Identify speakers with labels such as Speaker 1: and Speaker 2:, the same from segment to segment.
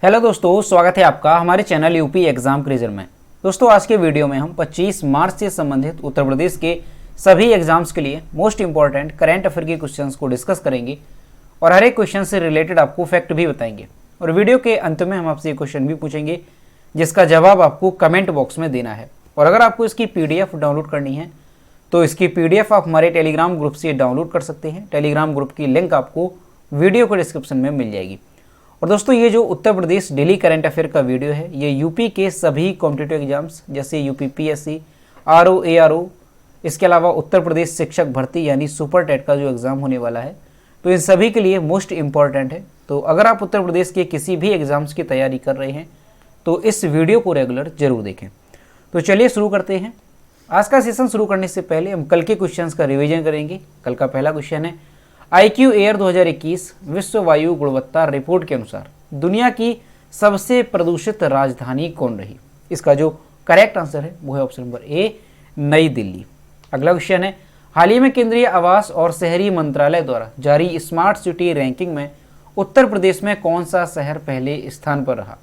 Speaker 1: Hello दोस्तों, स्वागत है आपका हमारे चैनल यूपी एग्जाम क्रेजर में। दोस्तों आज के वीडियो में हम 25 मार्च से संबंधित उत्तर प्रदेश के सभी एग्जाम्स के लिए मोस्ट इंपॉर्टेंट करंट अफेयर के क्वेश्चंस को डिस्कस करेंगे और हर एक क्वेश्चन से रिलेटेड आपको फैक्ट भी बताएंगे। और वीडियो के अंत में हम आपसे एक क्वेश्चन भी पूछेंगे जिसका जवाब आपको कमेंट बॉक्स में देना है। और अगर आपको इसकी PDF डाउनलोड करनी है तो इसकी PDF आप हमारे टेलीग्राम ग्रुप से डाउनलोड कर सकते हैं। टेलीग्राम ग्रुप की लिंक आपको वीडियो के डिस्क्रिप्शन में मिल जाएगी। और दोस्तों ये जो Uttar Pradesh daily current affair का वीडियो है ये यूपी के सभी कॉम्पिटिटिव एग्जाम्स जैसे यूपी PSC, RO, ARO, इसके अलावा उत्तर प्रदेश शिक्षक भर्ती यानी सुपर टेट का जो एग्ज़ाम होने वाला है तो इन सभी के लिए मोस्ट इम्पॉर्टेंट है। तो अगर आप उत्तर प्रदेश के किसी भी एग्ज़ाम्स की तैयारी कर रहे हैं तो इस वीडियो को रेगुलर जरूर देखें। तो चलिए शुरू करते हैं। आज का सेशन शुरू करने से पहले हम कल के क्वेश्चंस का रिवीजन करेंगे। कल का पहला क्वेश्चन है IQ एयर 2021 विश्व वायु गुणवत्ता रिपोर्ट के अनुसार दुनिया की सबसे प्रदूषित राजधानी कौन रही। इसका जो करेक्ट आंसर है वो है ऑप्शन नंबर A, नई दिल्ली। अगला क्वेश्चन है हाल ही में केंद्रीय आवास और शहरी मंत्रालय द्वारा जारी स्मार्ट सिटी रैंकिंग में उत्तर प्रदेश में कौन सा शहर पहले स्थान पर रहा।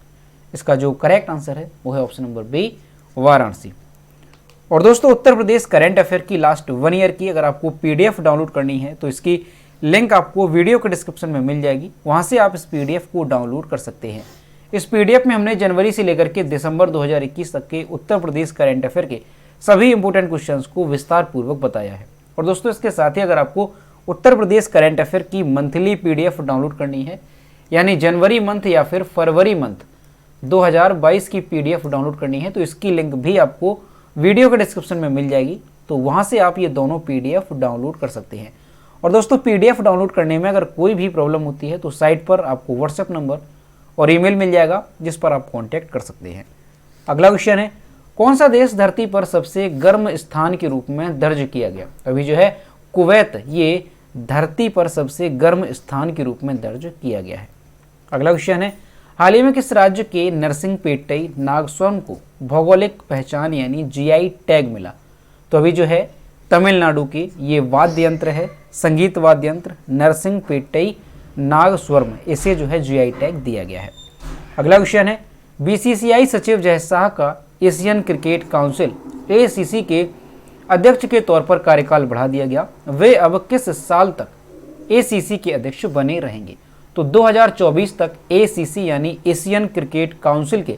Speaker 1: इसका जो करेक्ट आंसर है वो है ऑप्शन नंबर B, वाराणसी। और दोस्तों उत्तर प्रदेश करंट अफेयर की लास्ट 1 ईयर की अगर आपको PDF डाउनलोड करनी है तो इसकी लिंक आपको वीडियो के डिस्क्रिप्शन में मिल जाएगी, वहां से आप इस PDF को डाउनलोड कर सकते हैं। इस PDF में हमने जनवरी से लेकर के दिसंबर 2021 तक के उत्तर प्रदेश करंट अफेयर के सभी इंपोर्टेंट क्वेश्चंस को विस्तार पूर्वक बताया है। और दोस्तों इसके साथ ही अगर आपको उत्तर प्रदेश करंट अफेयर की मंथली PDF डाउनलोड करनी है यानी जनवरी मंथ या फिर फरवरी मंथ 2022 की PDF डाउनलोड करनी है तो इसकी लिंक भी आपको वीडियो के डिस्क्रिप्शन में मिल जाएगी, तो वहां से आप ये दोनों PDF डाउनलोड कर सकते हैं। और दोस्तों PDF डाउनलोड करने में अगर कोई भी प्रॉब्लम होती है तो साइट पर आपको WhatsApp नंबर और ईमेल मिल जाएगा जिस पर आप कांटेक्ट कर सकते हैं। अगला क्वेश्चन है कौन सा देश धरती पर सबसे गर्म स्थान के रूप में दर्ज किया गया। अभी जो है कुवैत ये धरती पर सबसे गर्म स्थान के रूप में दर्ज किया गया है। अगला क्वेश्चन है हाल ही में किस राज्य के नरसिंहपेटई नागस्वरम को भौगोलिक पहचान यानी GI टैग मिला। तो अभी जो है तमिलनाडु के ये वाद्य यंत्र है, संगीत वाद्य यंत्र नरसिंहपेटई नागस्वरम, इसे जो है GI टैग दिया गया है। अगला क्वेश्चन है BCCI सचिव जय शाह का एशियन क्रिकेट काउंसिल ACC के अध्यक्ष के तौर पर कार्यकाल बढ़ा दिया गया, वे अब किस साल तक ACC के अध्यक्ष बने रहेंगे। तो 2024 तक ACC यानी एशियन क्रिकेट काउंसिल के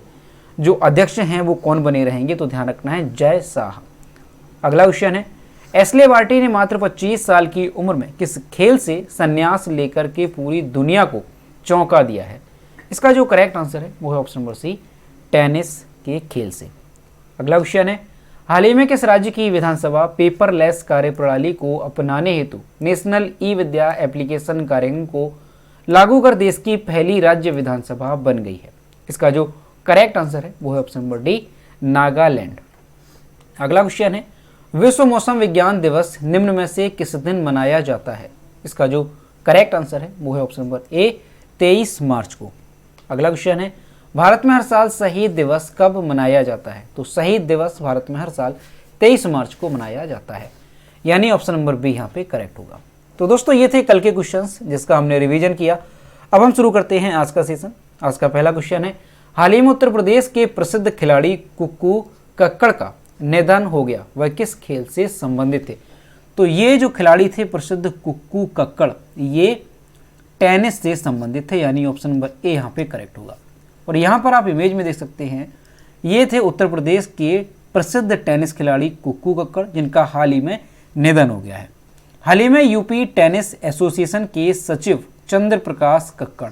Speaker 1: जो अध्यक्ष हैं वो कौन बने रहेंगे, तो ध्यान रखना है जय शाह। अगला क्वेश्चन है एस्ले बार्टी ने मात्र 25 साल की उम्र में किस खेल से संन्यास लेकर के पूरी दुनिया को चौंका दिया है। इसका जो करेक्ट आंसर है वो है ऑप्शन नंबर C, टेनिस के खेल से। अगला क्वेश्चन है हाल ही में किस राज्य की विधानसभा पेपरलेस कार्यप्रणाली को अपनाने हेतु नेशनल ई-विद्या एप्लीकेशन कार्यान्वयन को लागू कर देश की पहली राज्य विधानसभा बन गई है। इसका जो करेक्ट आंसर है वो है ऑप्शन नंबर D, नागालैंड। अगला क्वेश्चन है विश्व मौसम विज्ञान दिवस निम्न में से किस दिन मनाया जाता है। इसका जो करेक्ट आंसर है वो है ऑप्शन नंबर A, 23 मार्च को। अगला क्वेश्चन है भारत में हर साल शहीद दिवस कब मनाया जाता है। तो शहीद दिवस भारत में हर साल 23 मार्च को मनाया जाता है, यानी ऑप्शन नंबर B यहाँ पे करेक्ट होगा। तो दोस्तों ये थे कल के क्वेश्चंस जिसका हमने रिवीजन किया। अब हम शुरू करते हैं आज का सेशन। आज का पहला क्वेश्चन है हाल ही में उत्तर प्रदेश के प्रसिद्ध खिलाड़ी कुक्कू कक्कड़ का निधन हो गया, वह किस खेल से संबंधित थे। तो ये जो खिलाड़ी थे प्रसिद्ध कुक्कू कक्कड़ ये टेनिस से संबंधित थे, यानी ऑप्शन नंबर A यहाँ पे करेक्ट होगा। और यहाँ पर आप इमेज में देख सकते हैं ये थे उत्तर प्रदेश के प्रसिद्ध टेनिस खिलाड़ी कुक्कू कक्कड़ जिनका हाल ही में निधन हो गया है। हाल ही में यूपी टेनिस एसोसिएशन के सचिव चंद्र प्रकाश कक्कड़,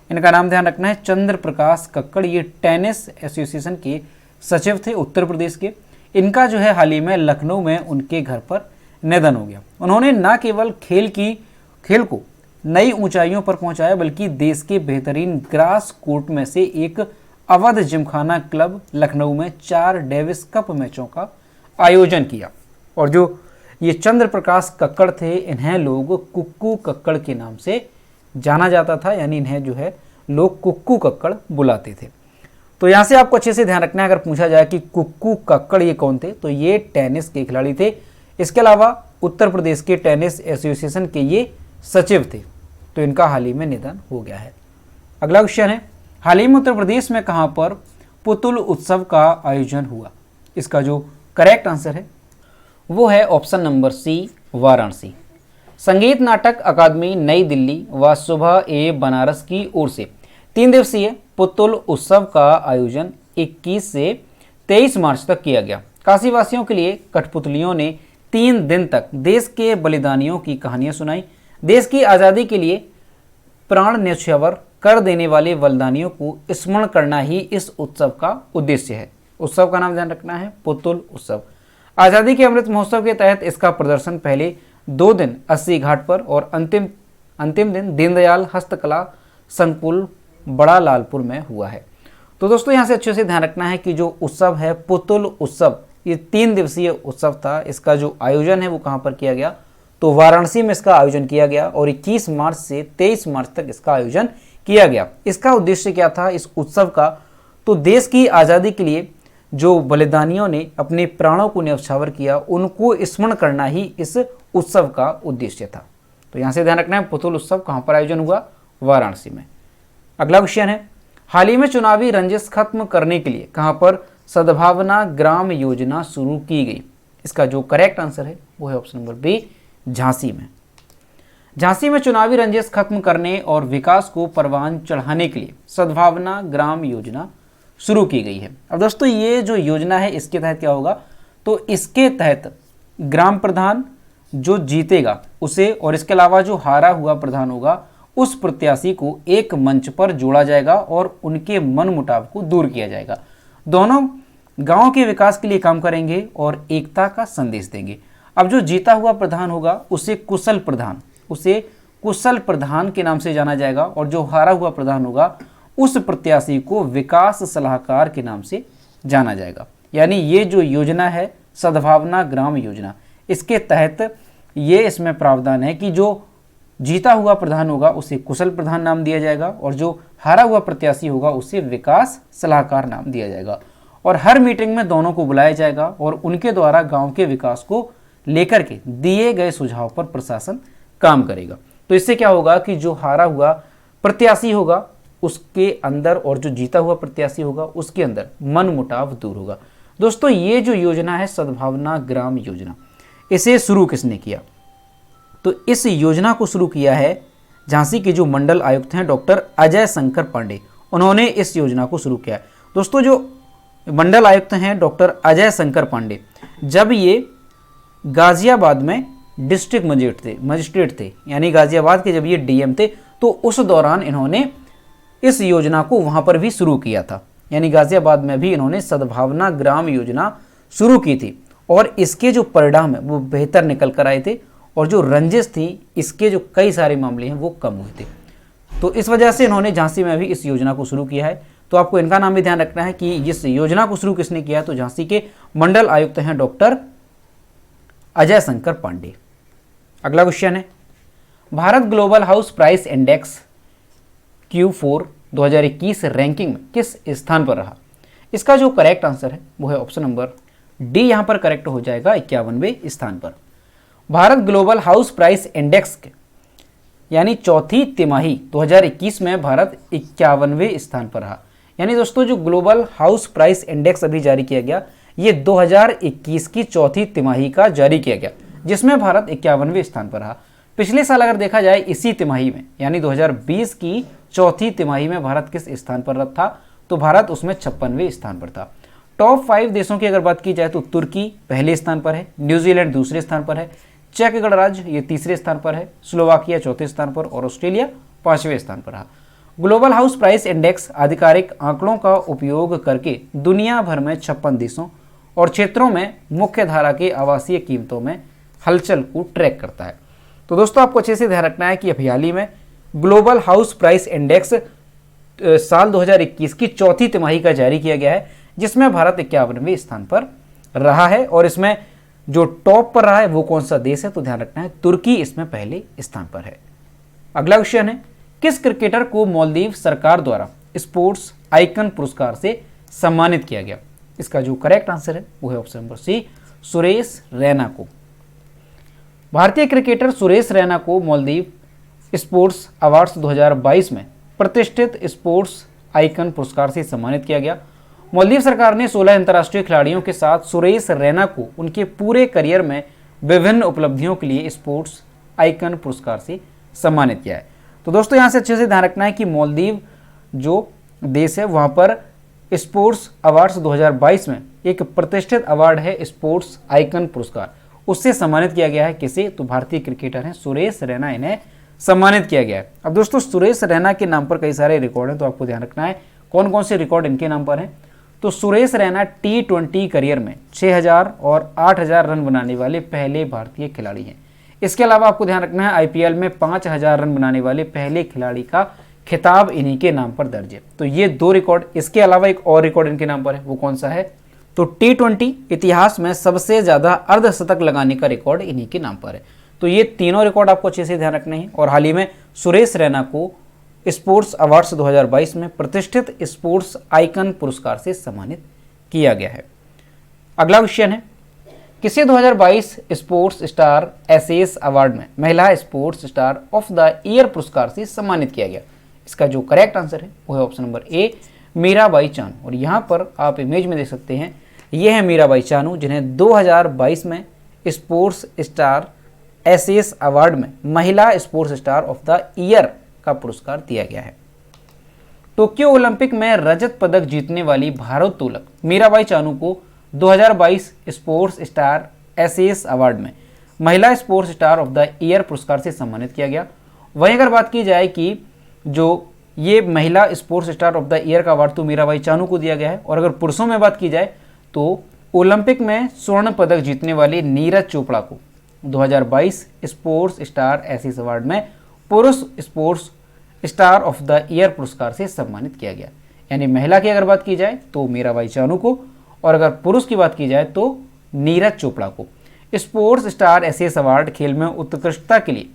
Speaker 1: इनका नाम ध्यान रखना है चंद्र प्रकाश कक्कड़, ये टेनिस एसोसिएशन के सचिव थे उत्तर प्रदेश के। इनका जो है हाल ही में लखनऊ में उनके घर पर निधन हो गया। उन्होंने न केवल खेल को नई ऊंचाइयों पर पहुंचाया बल्कि देश के बेहतरीन ग्रास कोर्ट में से एक अवध जिमखाना क्लब लखनऊ में 4 डेविस कप मैचों का आयोजन किया। और जो ये चंद्र प्रकाश कक्कड़ थे इन्हें लोग कुक्कू कक्कड़ के नाम से जाना जाता था, यानी इन्हें जो है लोग कुक्कू कक्कड़ बुलाते थे। तो यहाँ से आपको अच्छे से ध्यान रखना है अगर पूछा जाए कि कुक्कू कक्कड़ ये कौन थे तो ये टेनिस के खिलाड़ी थे। इसके अलावा उत्तर प्रदेश के टेनिस एसोसिएशन के ये सचिव थे, तो इनका हाल ही में निधन हो गया है। अगला क्वेश्चन है हाल ही में उत्तर प्रदेश में कहां पर पुतुल उत्सव का आयोजन हुआ? इसका जो करेक्ट आंसर है वो है ऑप्शन नंबर सी, वाराणसी। संगीत नाटक अकादमी नई दिल्ली व सुबह ए बनारस की ओर से 3 दिवसीय पुतुल उत्सव का आयोजन 21 से 23 मार्च तक किया गया। काशीवासियों के लिए कठपुतलियों ने 3 दिन तक देश के बलिदानियों की कहानियां सुनाई। देश की आज़ादी के लिए प्राण न्यौछावर कर देने वाले बलिदानियों को स्मरण करना ही इस उत्सव का उद्देश्य है। उत्सव का नाम ध्यान रखना है, पुतुल उत्सव। आज़ादी के अमृत महोत्सव के तहत इसका प्रदर्शन पहले 2 दिन अस्सी घाट पर और अंतिम दिन दीनदयाल हस्तकला संकुल बड़ा लालपुर में हुआ है। तो दोस्तों यहाँ से अच्छे से ध्यान रखना है कि जो उत्सव है पुतुल उत्सव, ये 3 दिवसीय उत्सव था। इसका जो आयोजन है वो कहाँ पर किया गया? तो वाराणसी में इसका आयोजन किया गया और 21 मार्च से 23 मार्च तक इसका आयोजन किया गया। इसका उद्देश्य क्या था इस उत्सव का? तो देश की आज़ादी के लिए जो बलिदानियों ने अपने प्राणों को न्यौछावर किया, उनको स्मरण करना ही इस उत्सव का उद्देश्य था। तो यहाँ से ध्यान रखना है, पुतुल उत्सव कहाँ पर आयोजन हुआ? वाराणसी में। अगला क्वेश्चन है, हाल ही में चुनावी रंजिश खत्म करने के लिए कहां पर सद्भावना ग्राम योजना शुरू की गई? इसका जो करेक्ट आंसर है वो है ऑप्शन नंबर बी, झांसी में। झांसी में चुनावी रंजिश खत्म करने और विकास को परवान चढ़ाने के लिए सद्भावना ग्राम योजना शुरू की गई है। अब दोस्तों ये जो योजना है इसके तहत क्या होगा? तो इसके तहत ग्राम प्रधान जो जीतेगा उसे और इसके अलावा जो हारा हुआ प्रधान होगा उस प्रत्याशी को एक मंच पर जोड़ा जाएगा और उनके मनमुटाव को दूर किया जाएगा। दोनों गांव के विकास के लिए काम करेंगे और एकता का संदेश देंगे। अब जो जीता हुआ प्रधान होगा उसे कुशल प्रधान के नाम से जाना जाएगा और जो हारा हुआ प्रधान होगा उस प्रत्याशी को विकास सलाहकार के नाम से जाना जाएगा। यानी ये जो योजना है सद्भावना ग्राम योजना, इसके तहत ये इसमें प्रावधान है कि जो जीता हुआ प्रधान होगा उसे कुशल प्रधान नाम दिया जाएगा और जो हारा हुआ प्रत्याशी होगा उसे विकास सलाहकार नाम दिया जाएगा। और हर मीटिंग में दोनों को बुलाया जाएगा और उनके द्वारा गांव के विकास को लेकर के दिए गए सुझाव पर प्रशासन काम करेगा। तो इससे क्या होगा कि जो हारा हुआ प्रत्याशी होगा उसके अंदर और जो जीता हुआ प्रत्याशी होगा उसके अंदर मनमुटाव दूर होगा। दोस्तों ये जो योजना है सद्भावना ग्राम योजना, इसे शुरू किसने किया? तो इस योजना को शुरू किया है झांसी के जो मंडल आयुक्त हैं डॉक्टर अजय शंकर पांडे, उन्होंने इस योजना को शुरू किया है। दोस्तों जो मंडल आयुक्त हैं डॉक्टर अजय शंकर पांडे, जब ये गाजियाबाद में डिस्ट्रिक्ट मजिस्ट्रेट थे यानी गाजियाबाद के जब ये डीएम थे, तो उस दौरान इन्होंने इस योजना को वहाँ पर भी शुरू किया था। यानी गाजियाबाद में भी इन्होंने सद्भावना ग्राम योजना शुरू की थी और इसके जो परिणाम है वो बेहतर निकल कर आए थे और जो रंजिश थी इसके जो कई सारे मामले हैं वो कम हुए थे। तो इस वजह से इन्होंने झांसी में भी इस योजना को शुरू किया है। तो आपको इनका नाम भी ध्यान रखना है कि इस योजना को शुरू किसने किया है? तो झांसी के मंडल आयुक्त हैं डॉक्टर अजय शंकर पांडे। अगला क्वेश्चन है, Bharat global house price index Q4 2021 ranking में किस स्थान पर रहा? इसका जो करेक्ट आंसर है वो है ऑप्शन नंबर डी, यहां पर करेक्ट हो जाएगा 51वें स्थान पर। Bharat global house price index के यानी चौथी तिमाही 2021 में भारत 51वें स्थान पर रहा। यानी दोस्तों जो ग्लोबल हाउस प्राइस इंडेक्स अभी जारी किया गया ये 2021 की चौथी तिमाही का जारी किया गया, जिसमें भारत 51वें स्थान पर रहा। पिछले साल अगर देखा जाए इसी तिमाही में यानी 2020 की चौथी तिमाही में भारत किस स्थान पर था? तो भारत उसमें 56वें स्थान पर था। टॉप 5 देशों की अगर बात की जाए तो तुर्की पहले स्थान पर है, न्यूजीलैंड दूसरे स्थान पर है, चेक गणराज्य ये तीसरे स्थान पर है, स्लोवाकिया चौथे स्थान पर और ऑस्ट्रेलिया 5वें स्थान पर रहा। ग्लोबल हाउस प्राइस इंडेक्स आधिकारिक आंकड़ों का उपयोग करके दुनिया भर में 56 देशों और क्षेत्रों में मुख्य धारा के आवासीय कीमतों में हलचल को ट्रैक करता है। तो दोस्तों आपको अच्छे से ध्यान रखना है कि अभी हाल ही में ग्लोबल हाउस प्राइस इंडेक्स साल 2021 की चौथी तिमाही का जारी किया गया है, जिसमें भारत 51वें स्थान पर रहा है और इसमें जो टॉप पर रहा है वो कौन सा देश है? तो ध्यान रखना है तुर्की इसमें पहले स्थान पर है। अगला क्वेश्चन है, किस क्रिकेटर को मालदीव सरकार द्वारा स्पोर्ट्स आइकन पुरस्कार से सम्मानित किया गया? इसका जो करेक्ट आंसर है वो है option number C, Suresh Raina को। भारतीय क्रिकेटर सुरेश रैना को मालदीव स्पोर्ट्स अवार्ड्स 2022 में प्रतिष्ठित स्पोर्ट्स आइकन पुरस्कार से सम्मानित किया गया। मालदीव सरकार ने 16 अंतर्राष्ट्रीय खिलाड़ियों के साथ सुरेश रैना को उनके पूरे करियर में विभिन्न उपलब्धियों के लिए स्पोर्ट्स आइकन पुरस्कार से सम्मानित किया है। तो दोस्तों यहाँ से अच्छे से ध्यान रखना है कि मालदीव जो देश है वहाँ पर स्पोर्ट्स अवार्ड्स 2022 में एक प्रतिष्ठित अवार्ड है स्पोर्ट्स आइकन पुरस्कार, उससे सम्मानित किया गया है। किसे? तो भारतीय क्रिकेटर हैं सुरेश रैना, इन्हें सम्मानित किया गया है। अब दोस्तों सुरेश रैना के नाम पर कई सारे रिकॉर्ड हैं, तो आपको ध्यान रखना है कौन कौन से रिकॉर्ड इनके नाम पर हैं। तो सुरेश रैना T20 करियर में 6000 और 8000 रन बनाने वाले पहले भारतीय खिलाड़ी हैं। इसके अलावा आपको ध्यान रखना है IPL में 5000 रन बनाने वाले पहले खिलाड़ी का खिताब इन्हीं के नाम पर दर्ज है। तो ये 2 रिकॉर्ड, इसके अलावा एक और रिकॉर्ड इनके नाम पर है, वो कौन सा है? तो T20 इतिहास में सबसे ज्यादा अर्धशतक लगाने का रिकॉर्ड इन्हीं के नाम पर है। तो ये तीनों रिकॉर्ड आपको अच्छे से ध्यान रखने हैं। और हाल ही में सुरेश रैना को स्पोर्ट्स अवार्ड्स 2022 में प्रतिष्ठित स्पोर्ट्स आइकन पुरस्कार से सम्मानित किया गया है। अगला क्वेश्चन है, किसे 2022 स्पोर्ट्स स्टार एसेस अवार्ड में महिला sports star of the year पुरस्कार से सम्मानित किया गया? इसका जो करेक्ट आंसर है वो है option number A, Mirabai Chanu. और यहाँ पर आप इमेज में देख सकते हैं, ये है मीराबाई चानू जिन्हें 2022 में स्पोर्ट्स स्टार एसेस अवार्ड में महिला sports star of the year का पुरस्कार दिया गया है। टोक्यो ओलंपिक में रजत पदक जीतने वाली भारोत्तोलक मीराबाई चानू को 2022 स्पोर्ट्स स्टार एसेस अवार्ड में महिला sports star of the year पुरस्कार से सम्मानित किया गया। वहीं अगर बात की जाए कि जो ये महिला sports star of the year का अवार्ड तो मीराबाई चानू को दिया गया है। और अगर पुरुषों में बात की जाए तो ओलंपिक में स्वर्ण पदक जीतने वाले नीरज चोपड़ा को 2022 स्पोर्ट्स स्टार एसेस अवार्ड में पुरुष sports star of the year पुरस्कार से सम्मानित किया गया। यानी महिला की अगर बात की जाए तो मीराबाई चानू को, और अगर पुरुष की बात की जाए तो नीरज चोपड़ा को। स्पोर्ट्स स्टार एसेस अवार्ड खेल में उत्कृष्टता के लिए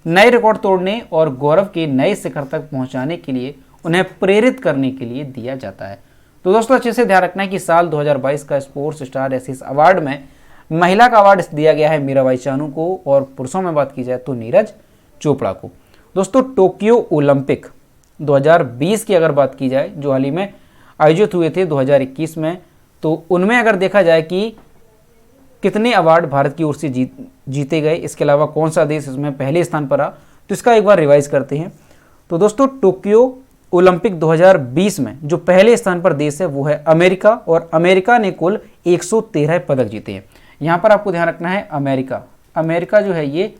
Speaker 1: नए रिकॉर्ड तोड़ने और गौरव के नए शिखर तक पहुंचाने के लिए उन्हें प्रेरित करने के लिए दिया जाता है। तो दोस्तों अच्छे से ध्यान रखना है कि साल 2022 का स्पोर्ट्स स्टार एसेस अवार्ड में महिला का अवार्ड दिया गया है मीराबाई चानू को, और पुरुषों में बात की जाए तो नीरज चोपड़ा को। दोस्तों टोक्यो ओलंपिक 2020 की अगर बात की जाए जो हाल ही में आयोजित हुए थे 2021 में, तो उनमें अगर देखा जाए कि कितने अवार्ड भारत की ओर से जीते गए, इसके अलावा कौन सा देश इसमें पहले स्थान पर रहा, तो इसका एक बार रिवाइज करते हैं। तो दोस्तों टोक्यो ओलंपिक 2020 में जो पहले स्थान पर देश है वो है अमेरिका, और अमेरिका ने कुल 113 पदक जीते हैं। यहाँ पर आपको ध्यान रखना है अमेरिका जो है ये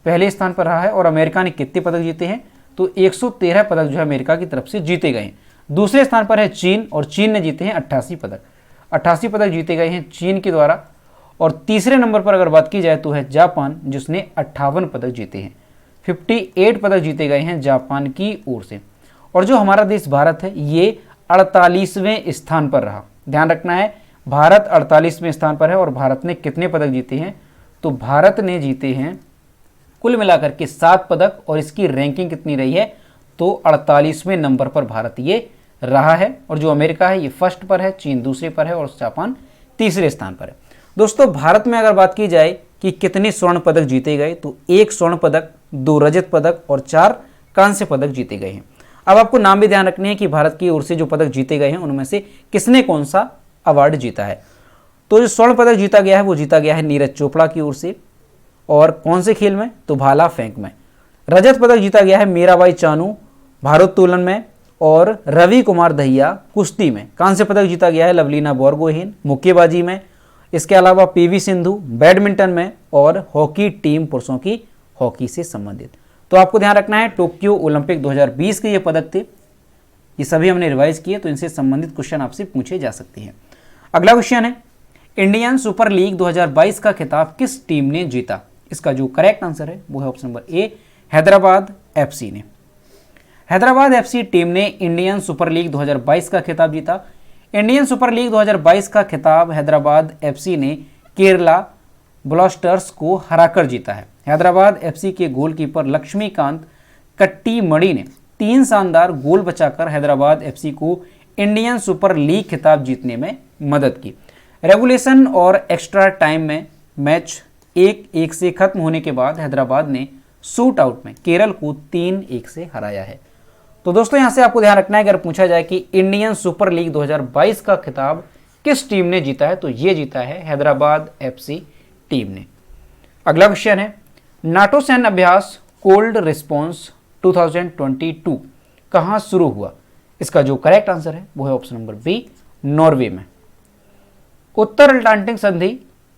Speaker 1: पहले स्थान पर रहा है, और अमेरिका ने कितने पदक जीते हैं? तो 113 पदक जो है अमेरिका की तरफ से जीते गए हैं। दूसरे स्थान पर है चीन, और चीन ने जीते हैं 88 पदक। 88 पदक जीते गए हैं चीन के द्वारा। और तीसरे नंबर पर अगर बात की जाए तो है जापान, जिसने 58 पदक जीते हैं। 58 पदक जीते गए हैं जापान की ओर से। और जो हमारा देश भारत है ये 48वें स्थान पर रहा। ध्यान रखना है भारत 48वें स्थान पर है। और भारत ने कितने पदक जीते हैं? तो भारत ने जीते हैं कुल मिलाकर के 7 पदक, और इसकी रैंकिंग कितनी रही है? तो 48वें नंबर पर भारत ये रहा है। और जो अमेरिका है ये फर्स्ट पर है, चीन दूसरे पर है, और जापान तीसरे स्थान पर है। दोस्तों भारत में अगर बात की जाए कि कितने स्वर्ण पदक जीते गए, तो 1 स्वर्ण पदक, 2 रजत पदक और 4 कांस्य पदक जीते गए हैं। अब आपको नाम भी ध्यान रखने हैं कि भारत की ओर से जो पदक जीते गए हैं उनमें से किसने कौन सा अवार्ड जीता है। तो जो स्वर्ण पदक जीता गया है वो जीता गया है नीरज चोपड़ा की ओर से, और कौन से खेल में? तो भाला फेंक में। रजत पदक जीता गया है मीराबाई चानू भारोत्तोलन में, और रवि कुमार दहिया कुश्ती में। कांस्य पदक जीता गया है लवलीना बोरगोहेन मुक्केबाजी में। इसके अलावा PV सिंधु बैडमिंटन में, और हॉकी टीम पुरुषों की हॉकी से संबंधित। तो आपको ध्यान रखना है टोक्यो ओलंपिक 2020 के ये पदक थे, ये सभी हमने रिवाइज किए, तो इनसे संबंधित क्वेश्चन आपसे पूछे जा सकते हैं। अगला क्वेश्चन है, इंडियन सुपर लीग 2022 का खिताब किस टीम ने जीता? इसका जो करेक्ट आंसर है वो है option number A, Hyderabad FC ने। हैदराबाद FC टीम ने इंडियन सुपर लीग 2022 का खिताब जीता। इंडियन सुपर लीग 2022 का खिताब हैदराबाद FC ने केरला ब्लास्टर्स को हराकर जीता है। हैदराबाद FC के गोलकीपर लक्ष्मीकांत कट्टीमणि ने 3 शानदार गोल बचाकर हैदराबाद FC को इंडियन सुपर लीग खिताब जीतने में मदद की। रेगुलेशन और एक्स्ट्रा टाइम में मैच 1-1 से खत्म होने के बाद हैदराबाद ने शूट आउट में केरल को 3-1 से हराया है। तो दोस्तों यहां से आपको ध्यान रखना है, अगर पूछा जाए कि इंडियन सुपर लीग 2022 का खिताब किस टीम ने जीता है, तो ये जीता है हैदराबाद एफसी टीम ने। अगला क्वेश्चन है, नाटो सैन्य अभ्यास कोल्ड रिस्पॉन्स 2022 कहां शुरू हुआ? इसका जो करेक्ट आंसर है वो है ऑप्शन नंबर बी, नॉर्वे में। उत्तर अटलांटिक संधि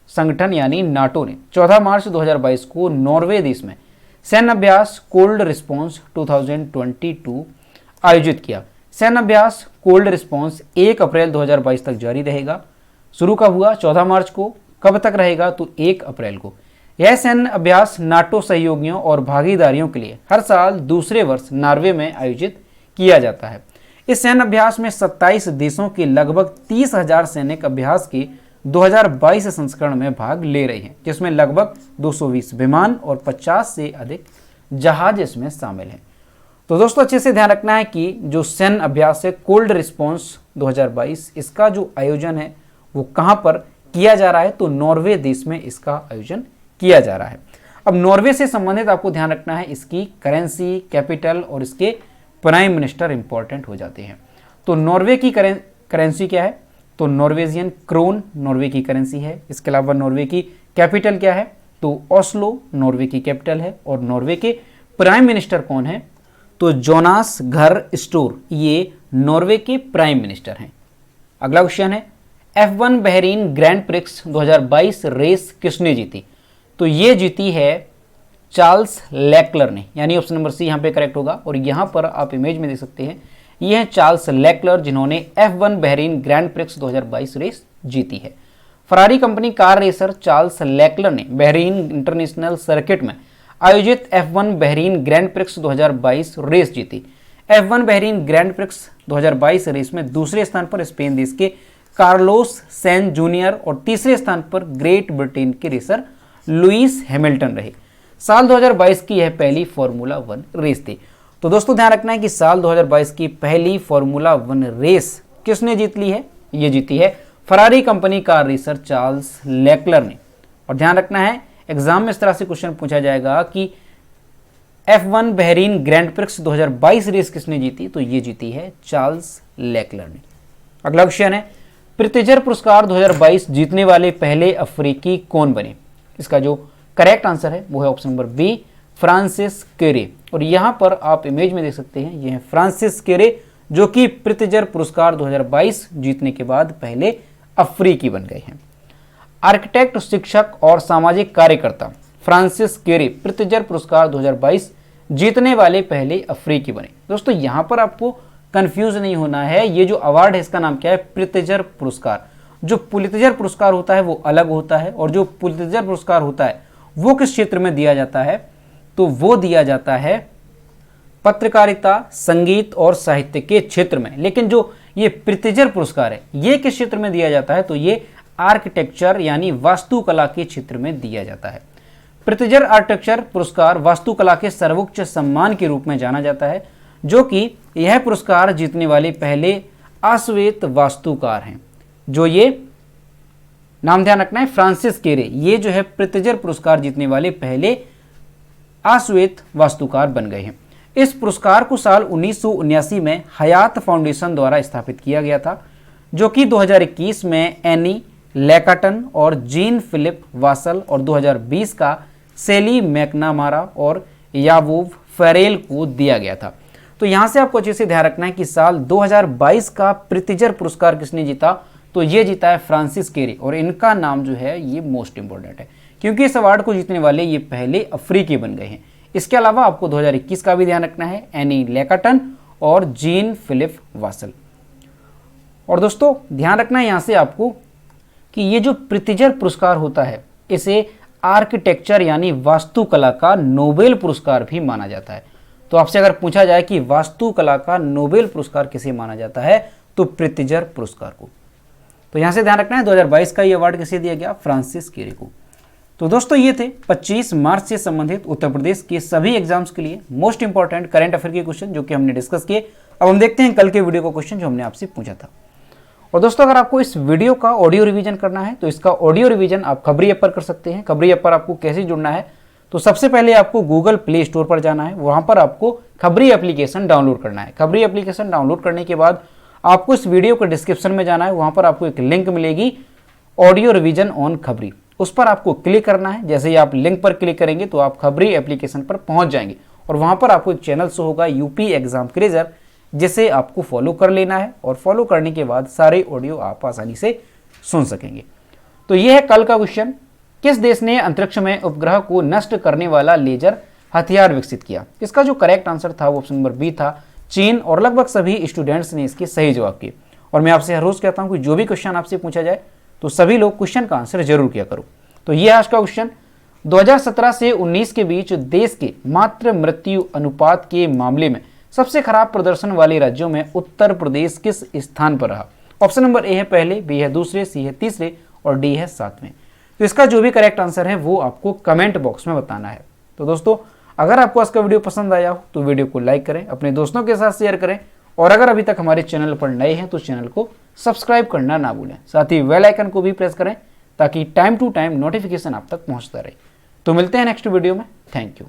Speaker 1: संगठन यानी नाटो ने 14 मार्च 2022 को नॉर्वे देश में सैन्य अभ्यास कोल्ड रिस्पॉन्स 2022 आयोजित किया। सैन्य अभ्यास कोल्ड रिस्पॉन्स 1 अप्रैल 2022 तक जारी रहेगा। शुरू कब हुआ? 14 मार्च को। कब तक रहेगा? तो 1 अप्रैल को। यह सैन्य अभ्यास नाटो सहयोगियों और भागीदारियों के लिए हर साल दूसरे वर्ष नॉर्वे में आयोजित किया जाता है। इस सैन्य अभ्यास में 27 देशों के लगभग 30,000 सैनिक अभ्यास के 2022 संस्करण में भाग ले रहे हैं, जिसमें लगभग 220 विमान और 50 से अधिक जहाज इसमें शामिल हैं। तो दोस्तों अच्छे से ध्यान रखना है कि जो सैन्य अभ्यास है कोल्ड रिस्पॉन्स 2022, इसका जो आयोजन है वो कहाँ पर किया जा रहा है? तो नॉर्वे देश में इसका आयोजन किया जा रहा है। अब नॉर्वे से संबंधित आपको ध्यान रखना है, इसकी करेंसी, कैपिटल और इसके प्राइम मिनिस्टर इंपॉर्टेंट हो जाते हैं। तो नॉर्वे की करेंसी क्या है? तो नॉर्वेजियन क्रोन नॉर्वे की करेंसी है। इसके अलावा नॉर्वे की कैपिटल क्या है? तो ओस्लो नॉर्वे की कैपिटल है। और नॉर्वे के प्राइम मिनिस्टर कौन है? तो जोनास घर स्टोर, ये नॉर्वे के प्राइम मिनिस्टर हैं। अगला क्वेश्चन है, F1 Bahrain grand prix 2022 race किसने जीती? तो ये जीती है चार्ल्स लेक्लर ने, यानी ऑप्शन नंबर सी यहाँ पे करेक्ट होगा। और यहाँ पर आप इमेज में देख सकते हैं, ये है चार्ल्स लेक्लर जिन्होंने F1 Bahrain grand prix 2022 race जीती है। Ferrari company car racer Charles Leclerc ने बहरीन इंटरनेशनल सर्किट में आयोजित F1 Bahrain grand prix 2022 race जीती। F1 Bahrain grand prix 2022 race में दूसरे स्थान पर स्पेन देश के कार्लोस सैन जूनियर और तीसरे स्थान पर ग्रेट ब्रिटेन के रेसर लुइस हैमिल्टन रहे। साल 2022 की यह पहली फार्मूला 1 रेस थी। तो दोस्तों ध्यान रखना है कि साल 2022 की पहली फार्मूला 1 रेस किसने जीत ली है? ये जीती है Ferrari company car racer Charles Leclerc ने। और ध्यान रखना है एग्जाम में इस तरह से क्वेश्चन पूछा जाएगा कि F1 Bahrain grand prix 2022 race किसने जीती? तो ये जीती है चार्ल्स लेक्लर ने। अगला क्वेश्चन है, प्रित्जर पुरस्कार 2022 जीतने वाले पहले अफ्रीकी कौन बने? इसका जो करेक्ट आंसर है वो है ऑप्शन नंबर बी, फ्रांसिस केरे। और यहां पर आप इमेज में देख सकते हैं, ये है फ्रांसिस केरे जो कि प्रित्जर पुरस्कार 2022 जीतने के बाद पहले अफ्रीकी बन गए हैं। आर्किटेक्ट, शिक्षक और सामाजिक कार्यकर्ता फ्रांसिस केरे प्रित्जर पुरस्कार 2022 जीतने वाले पहले अफ्रीकी बने। दोस्तों यहां पर आपको कंफ्यूज नहीं होना है, ये जो अवार्ड है इसका नाम क्या है? प्रित्जर पुरस्कार। जो पुलित्जर पुरस्कार होता है वो अलग होता है, और जो पुलित्जर पुरस्कार होता है वो किस क्षेत्र में दिया जाता है? तो वो दिया जाता है पत्रकारिता, संगीत और साहित्य के क्षेत्र में। लेकिन जो ये प्रित्जर पुरस्कार है ये किस क्षेत्र में दिया जाता है? तो ये आर्किटेक्चर यानी वास्तुकला के क्षेत्र में दिया जाता है। प्रित्जर आर्किटेक्चर पुरस्कार वास्तुकला के सर्वोच्च सम्मान के रूप में जाना जाता है, जो कि यह पुरस्कार जीतने वाले पहले अश्वेत वास्तुकार हैं। जो ये नाम ध्यान रखना है, फ्रांसिस केरे, ये जो है प्रित्जर पुरस्कार जीतने वाले पहले अश्वेत वास्तुकार बन गए हैं। इस पुरस्कार को साल 1979 में हयात फाउंडेशन द्वारा स्थापित किया गया था, जो कि 2021 में एनी लेकाटन और जीन फिलिप वासल और 2020 का सेली मैकनामारा और यावोव फेरेल को दिया गया था। तो यहां से आपको अच्छे से ध्यान रखना है कि साल 2022 का प्रित्जर पुरस्कार किसने जीता? तो ये जीता है फ्रांसिस केरे। और इनका नाम जो है ये मोस्ट इंपॉर्टेंट है, क्योंकि इस अवार्ड को जीतने वाले ये पहले अफ्रीकी बन गए हैं। इसके अलावा आपको 2021 का भी ध्यान रखना है, एनी लेकाटन और जीन फिलिप वासल। और दोस्तों ध्यान रखना है यहां से आपको कि ये जो प्रित्जर पुरस्कार होता है इसे आर्किटेक्चर यानी वास्तुकला का नोबेल पुरस्कार भी माना जाता है। तो आपसे अगर पूछा जाए कि वास्तुकला का नोबेल पुरस्कार किसे माना जाता है, तो प्रित्जर पुरस्कार को। तो यहां से ध्यान रखना है 2022 का ये अवार्ड किसे दिया गया? फ्रांसिस केरे को। तो दोस्तों ये थे 25 मार्च से संबंधित उत्तर प्रदेश के सभी एग्जाम्स के लिए मोस्ट इंपॉर्टेंट करंट अफेयर के क्वेश्चन जो कि हमने डिस्कस किए। अब हम देखते हैं कल के वीडियो का क्वेश्चन जो हमने आपसे पूछा था। और दोस्तों अगर आपको इस वीडियो का ऑडियो रिवीजन करना है तो इसका ऑडियो रिवीजन आप खबरी ऐप पर कर सकते हैं। खबरी ऐप पर आपको कैसे जुड़ना है, तो सबसे पहले आपको गूगल प्ले स्टोर पर जाना है, वहां पर आपको खबरी एप्लीकेशन डाउनलोड करना है। खबरी एप्लीकेशन डाउनलोड करने के बाद आपको इस वीडियो के डिस्क्रिप्शन में जाना है, वहां पर आपको एक लिंक मिलेगी ऑडियो रिवीजन ऑन खबरी, उस पर आपको क्लिक करना है। जैसे ही आप लिंक पर क्लिक करेंगे तो आप खबरी एप्लीकेशन पर पहुंच जाएंगे और वहां पर आपको एक चैनल शो होगा यूपी एग्जाम क्रेजर, जिसे आपको फॉलो कर लेना है और फॉलो करने के बाद सारे ऑडियो आप आसानी से सुन सकेंगे। तो यह है कल का क्वेश्चन, किस देश ने अंतरिक्ष में उपग्रह को नष्ट करने वाला लेजर हथियार विकसित किया? इसका जो करेक्ट आंसर था वो ऑप्शन नंबर बी था, चीन। और लगभग सभी स्टूडेंट्स ने इसके सही जवाब किए। और मैं आपसे हर रोज कहता हूं कि जो भी क्वेश्चन आपसे पूछा जाए तो सभी लोग क्वेश्चन का आंसर जरूर किया करो। तो ये आज का क्वेश्चन, 2017 से 19 के बीच देश के मातृ मृत्यु अनुपात के मामले में सबसे खराब प्रदर्शन वाले राज्यों में उत्तर प्रदेश किस स्थान पर रहा? ऑप्शन नंबर ए है पहले, बी है दूसरे, सी है तीसरे और डी है सातवें। तो इसका जो भी करेक्ट आंसर है वो आपको कमेंट बॉक्स में बताना है। तो दोस्तों, अगर आपको आज का वीडियो पसंद आया हो तो वीडियो को लाइक करें, अपने दोस्तों के साथ शेयर करें और अगर अभी तक हमारे चैनल पर नए हैं तो चैनल को सब्सक्राइब करना ना भूलें। साथ ही बेल आइकन को भी प्रेस करें ताकि टाइम टू टाइम नोटिफिकेशन आप तक पहुंचता रहे। तो मिलते हैं नेक्स्ट वीडियो में। Thank you.